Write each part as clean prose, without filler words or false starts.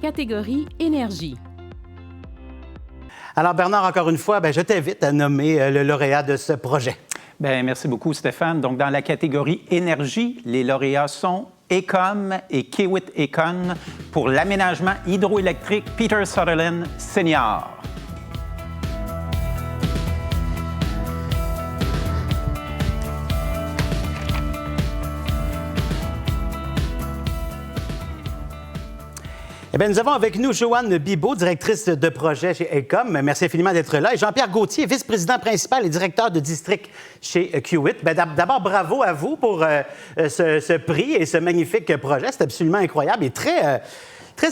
catégorie Énergie. Alors Bernard, encore une fois, je t'invite à nommer le lauréat de ce projet. Bien, merci beaucoup, Stéphane. Donc, dans la catégorie Énergie, les lauréats sont Écom et Kiewit Econ pour l'aménagement hydroélectrique Peter Sutherland Senior. Eh bien, nous avons avec nous Joanne Bibeau, directrice de projet chez Écom. Merci infiniment d'être là. Et Jean-Pierre Gauthier, vice-président principal et directeur de district chez Kiewit. D'abord, bravo à vous pour ce prix et ce magnifique projet. C'est absolument incroyable et très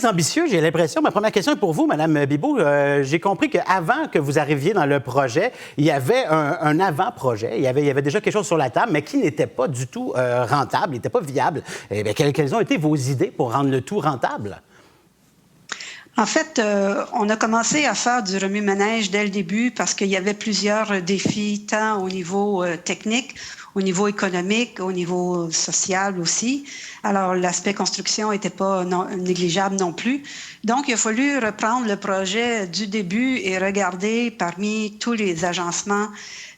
ambitieux, j'ai l'impression. Ma première question est pour vous, Mme Bibeau. J'ai compris qu'avant que vous arriviez dans le projet, il y avait un avant-projet. Il y avait déjà quelque chose sur la table, mais qui n'était pas du tout rentable, n'était pas viable. Eh bien, quelles ont été vos idées pour rendre le tout rentable? En fait, on a commencé à faire du remue-ménage dès le début parce qu'il y avait plusieurs défis, tant au niveau technique, au niveau économique, au niveau social aussi. Alors, l'aspect construction n'était pas négligeable non plus. Donc, il a fallu reprendre le projet du début et regarder parmi tous les agencements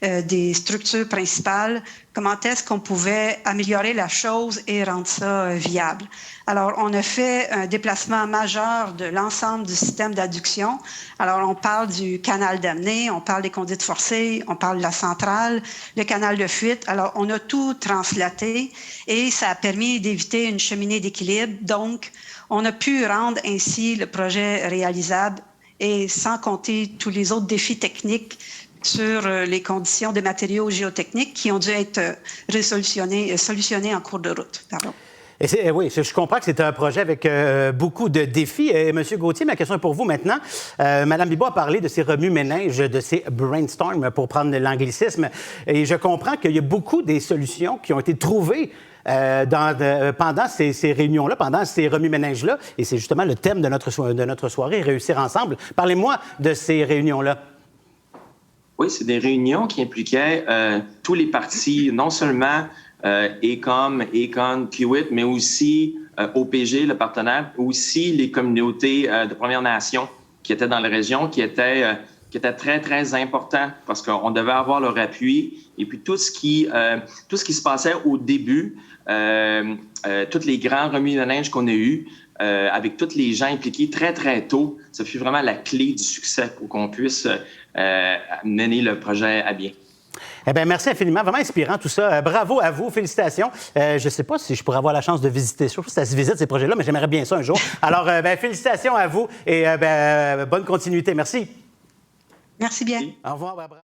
des structures principales, comment est-ce qu'on pouvait améliorer la chose et rendre ça viable. Alors, on a fait un déplacement majeur de l'ensemble du système d'adduction. Alors, on parle du canal d'amener, on parle des conduites forcées, on parle de la centrale, le canal de fuite. Alors, on a tout translaté et ça a permis d'éviter une cheminée d'équilibre. Donc, on a pu rendre ainsi le projet réalisable et sans compter tous les autres défis techniques sur les conditions des matériaux géotechniques qui ont dû être solutionnés en cours de route. Pardon. Oui, je comprends que c'est un projet avec beaucoup de défis. Monsieur Gauthier, ma question est pour vous maintenant. Mme Bibeau a parlé de ces remue-ménages, de ces brainstorms, pour prendre l'anglicisme. Et je comprends qu'il y a beaucoup des solutions qui ont été trouvées pendant ces réunions-là, pendant ces remue-ménages-là. Et c'est justement le thème de notre soirée, Réussir ensemble. Parlez-moi de ces réunions-là. Oui, c'est des réunions qui impliquaient tous les partis, non seulement Écom, Econ, Kiewit, mais aussi OPG, le partenaire, aussi les communautés de Premières Nations qui étaient dans la région, qui étaient très, très importants parce qu'on devait avoir leur appui. Et puis tout ce qui se passait au début, tous les grands remue-ménages qu'on a eus, avec tous les gens impliqués très, très tôt, ça fut vraiment la clé du succès pour qu'on puisse mener le projet à bien. Eh bien, merci infiniment. Vraiment inspirant tout ça. Bravo à vous. Félicitations. Je ne sais pas si je pourrais avoir la chance de visiter. Je trouve que ça se visite, ces projets-là, mais j'aimerais bien ça un jour. Alors, félicitations à vous et bonne continuité. Merci. Merci bien. Au revoir, Barbara.